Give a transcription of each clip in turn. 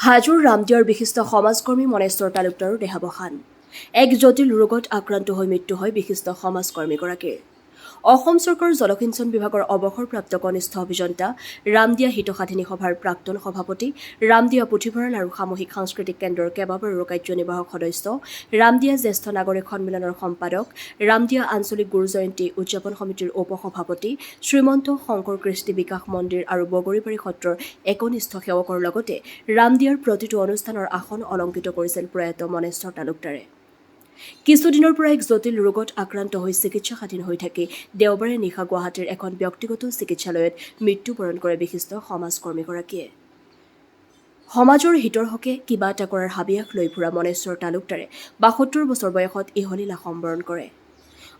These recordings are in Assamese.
হাজোৰ ৰামদিয়াৰ বিশিষ্ট সমাজকৰ্মী মনেশ্বৰ তালুকদাৰৰ দেহাৱসান। এক জটিল ৰোগত আক্ৰান্ত হৈ মৃত্যু হয় বিশিষ্ট সমাজকৰ্মীগৰাকীৰ। অসম চৰকাৰৰ জলসিঞ্চন বিভাগৰ অৱসৰপ্ৰাপ্ত কনিষ্ঠ অভিযন্তা, ৰামদিয়া হিতসাধিনী সভাৰ প্ৰাক্তন সভাপতি, ৰামদিয়া পুথিভঁৰাল আৰু সামূহিক সাংস্কৃতিক কেন্দ্ৰৰ কেইবাবাৰো কাৰ্যনিৰ্বাহক সদস্য, ৰামদিয়া জ্যেষ্ঠ নাগৰিক সন্মিলনৰ সম্পাদক, ৰামদিয়া আঞ্চলিক গুৰু জয়ন্তী উদযাপন সমিতিৰ উপসভাপতি, শ্ৰীমন্ত শংকৰ কৃষ্টি বিকাশ মন্দিৰ আৰু বগৰীবাৰী সত্ৰৰ একনিষ্ঠ সেৱকৰ লগতে ৰামদিয়াৰ প্ৰতিটো অনুষ্ঠানৰ আসন অলংকৃত কৰিছিল প্ৰয়াত মনেশ্বৰ তালুকদাৰে। কিছুদিনৰ পৰা এক জটিল ৰোগত আক্ৰান্ত হৈ চিকিৎসাধীন হৈ থাকি দেওবাৰে নিশা গুৱাহাটীৰ এখন ব্যক্তিগত চিকিৎসালয়ত মৃত্যুবৰণ কৰে বিশিষ্ট সমাজকৰ্মীগৰাকীয়ে। সমাজৰ হিতৰ হকে কিবা এটা কৰাৰ হাবিয়াস লৈ ফুৰা মনেশ্বৰ তালুকদাৰে ৭২ বছৰ বয়সত ইহলীলা সম্বৰণ কৰে।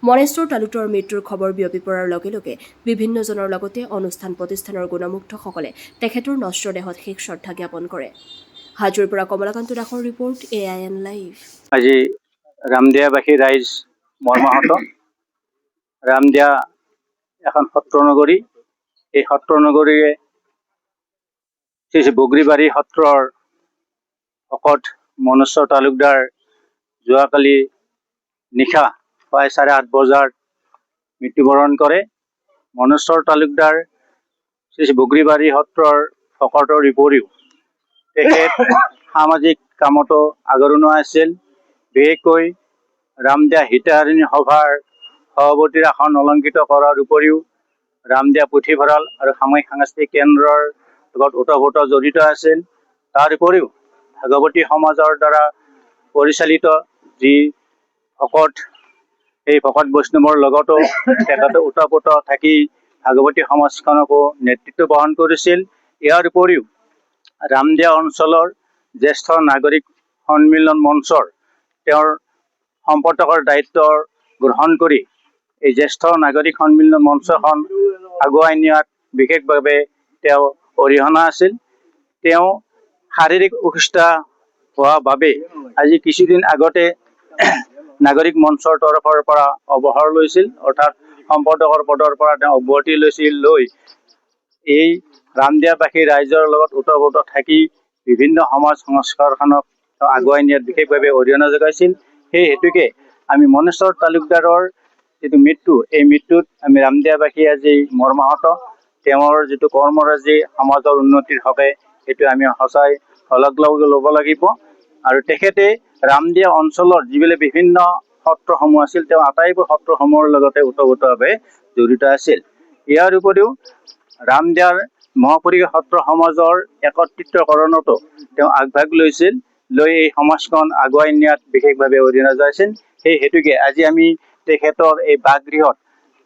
মনেশ্বৰ তালুকদাৰৰ মৃত্যুৰ খবৰ বিয়পি পৰাৰ লগে লগে বিভিন্নজনৰ লগতে অনুষ্ঠান প্ৰতিষ্ঠানৰ গুণমুগ্ধসকলে তেখেতৰ নশ্বৰ দেহত শেষ শ্ৰদ্ধা জ্ঞাপন কৰে। হাজোৰ পৰা কমলাকান্ত দাসৰ ৰিপৰ্ট, AIN লাইভ। আজি ৰামদিয়াবাসী ৰাইজ মৰ্মাহত। ৰামদিয়া এখন সত্ৰ নগৰী। এই সত্ৰ নগৰীৰে শ্ৰী বগৰীবাৰী সত্ৰৰ ভকত মনেশ্বৰ তালুকদাৰ যোৱাকালি নিশা প্ৰায় 8:30 বজাত মৃত্যুবৰণ কৰে। মনেশ্বৰ তালুকদাৰ শ্ৰী বগৰীবাৰী সত্ৰৰ ভকতৰ উপৰিও তেখেত সামাজিক কামতো আগৰণুৱা আছিল। বিশেষকৈ ৰামদিয়া হিতসাধিনী সভাৰ সভাপতিৰ আসন অলংকৃত কৰাৰ উপৰিও ৰামদিয়া পুথিভঁৰাল আৰু সামূহিক সাংস্কৃতিক কেন্দ্ৰৰ লগত ওতঃপ্ৰোত জড়িত আছিল। তাৰ উপৰিও ভাগৱতী সমাজৰ দ্বাৰা পৰিচালিত যি ভকত, সেই ভকত বৈষ্ণৱৰ লগতো তেখেতে ওতঃপ্ৰোত থাকি ভাগৱতী সমাজখনকো নেতৃত্ব বহন কৰিছিল। ইয়াৰ উপৰিও ৰামদিয়া অঞ্চলৰ জ্যেষ্ঠ নাগৰিক সন্মিলন মঞ্চৰ তেওঁৰ সম্পাদকৰ দায়িত্ব গ্ৰহণ কৰি এই জ্যেষ্ঠ নাগৰিক সন্মিলন মঞ্চখন আগুৱাই নিয়াত বিশেষভাৱে তেওঁ অৰিহণা আছিল। তেওঁ শাৰীৰিক অসুস্থ হোৱাৰ বাবে আজি কিছুদিন আগতে নাগৰিক মঞ্চৰ তৰফৰ পৰা অৱসৰ লৈছিল, অৰ্থাৎ সম্পাদকৰ পদৰ পৰা তেওঁ অব্যাহতি লৈ এই ৰামদিয়াবাসী ৰাইজৰ লগত ওতঃপ্ৰোত থাকি বিভিন্ন সমাজ সংস্কাৰখনক আগুৱাই নিয়াত বিশেষভাৱে অৰিহণা যোগাইছিল। সেই হেতুকে আমি মনেশ্বৰ তালুকদাৰৰ যিটো মৃত্যু, এই মৃত্যুত আমি ৰামদিয়াবাসী আজি মৰ্মাহত। তেওঁৰ যিটো কৰ্মৰাজি সমাজৰ উন্নতিৰ হকে, সেইটো আমি সঁচাই শলাগ ল'ব লাগিব। আৰু তেখেতে ৰামদিয়া অঞ্চলৰ যিবিলাক বিভিন্ন সত্ৰসমূহ আছিল, তেওঁ আটাইবোৰ সত্ৰসমূহৰ লগতে ওতঃপ্ৰোতভাৱে জড়িত আছিল। ইয়াৰ উপৰিও ৰামদিয়াৰ মহাপুৰুষীয়া সত্ৰ সমাজৰ একত্ৰিতকৰণতো তেওঁ আগভাগ লৈছিল, লৈ এই সমাজখন আগুৱাই নিয়াত বিশেষভাৱে অৰিহণা যোগাইছিল। সেই হেতুকে আজি আমি তেখেতৰ এই বাসগৃহত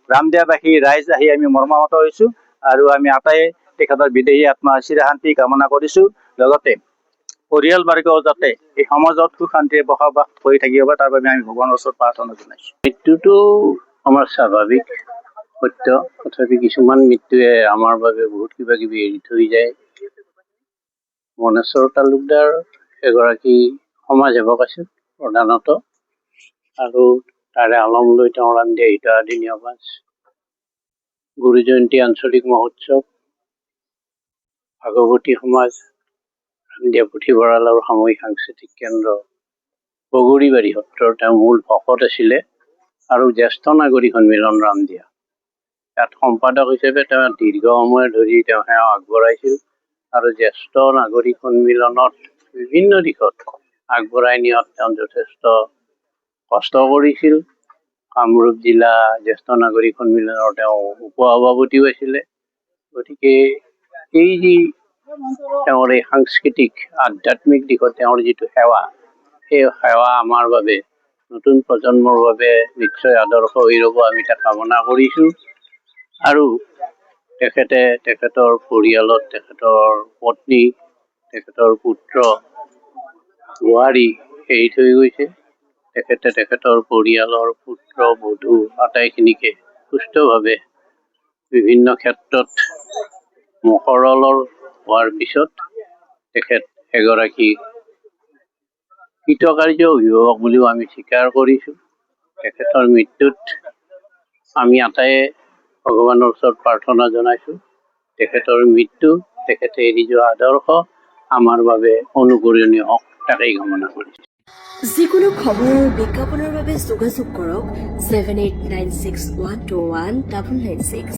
ৰামদিয়াবাসী ৰাইজ আহি আমি মৰ্মাহত হৈছোঁ আৰু আমি আটাই তেখেতৰ বিদেহী আত্মাৰ চিৰশান্তি কামনা কৰিছোঁ। লগতে পৰিয়ালবৰ্গও যাতে এই সমাজত সুখ শান্তিৰে বসবাস কৰি থাকিব পাৰে, তাৰ বাবে আমি ভগৱানৰ ওচৰত প্ৰাৰ্থনা জনাইছোঁ। মৃত্যুটো আমাৰ স্বাভাৱিক সত্য, তথাপি কিছুমান মৃত্যুৱে আমাৰ বাবে বহুত কিবা কিবি এৰি থৈ যায়। মনেশ্বৰ তালুকদাৰ এগৰাকী সমাজ সেৱক আছিল প্ৰধানত, আৰু তাৰে আলম লৈ তেওঁ ৰামদিয়া হিতসাধিনী সমাজ, গুৰু জয়ন্তী আঞ্চলিক মহোৎসৱ, ভাগৱতী সমাজ, ৰামদিয়া পুথিভঁৰাল আৰু সামূহিক সাংস্কৃতিক কেন্দ্ৰ, বগৰীবাৰী সত্ৰৰ তেওঁ মূল ভকত আছিলে, আৰু জ্যেষ্ঠ নাগৰিক সন্মিলন ৰামদিয়া, ইয়াত সম্পাদক হিচাপে তেওঁ দীৰ্ঘ সময় ধৰি তেওঁ সেৱা আগবঢ়াইছিল। আৰু জ্যেষ্ঠ নাগৰিক সন্মিলনত বিভিন্ন দিশত আগবঢ়াই নিয়াত তেওঁ যথেষ্ট কষ্ট কৰিছিল। কামৰূপ জিলা জ্যেষ্ঠ নাগৰিক সন্মিলনৰ তেওঁ উপ-সভাপতিও আছিলে। গতিকে এই যি তেওঁৰ এই সাংস্কৃতিক আধ্যাত্মিক দিশত তেওঁৰ যিটো সেৱা, সেই সেৱা আমাৰ বাবে, নতুন প্ৰজন্মৰ বাবে নিশ্চয় আদৰ্শ হৈ ৰ'ব, আমি তাক কামনা কৰিছোঁ। আৰু তেখেতে তেখেতৰ পৰিয়ালত তেখেতৰ পত্নী, তেখেতৰ পুত্ৰ, বোৱাৰী এৰি থৈ গৈছে। তেখেতে তেখেতৰ পৰিয়ালৰ পুত্ৰ বধূ আটাইখিনিকে সুস্থভাৱে বিভিন্ন ক্ষেত্ৰত মকৰলৰ হোৱাৰ পিছত তেখেত এগৰাকী কৃতকাৰ্য অভিভাৱক বুলিও আমি স্বীকাৰ কৰিছোঁ। তেখেতৰ মৃত্যুত আমি আটাইয়ে ভগৱানৰ ওচৰত প্ৰাৰ্থনা জনাইছোঁ। তেখেতৰ মৃত্যু, তেখেতে এৰি যোৱা আদৰ্শ আমাৰ বাবে অনুকৰণীয় হওক তাকেই কামনা কৰিছোঁ। যিকোনো খবৰ আৰু বিজ্ঞাপনৰ বাবে যোগাযোগ কৰক 7896121996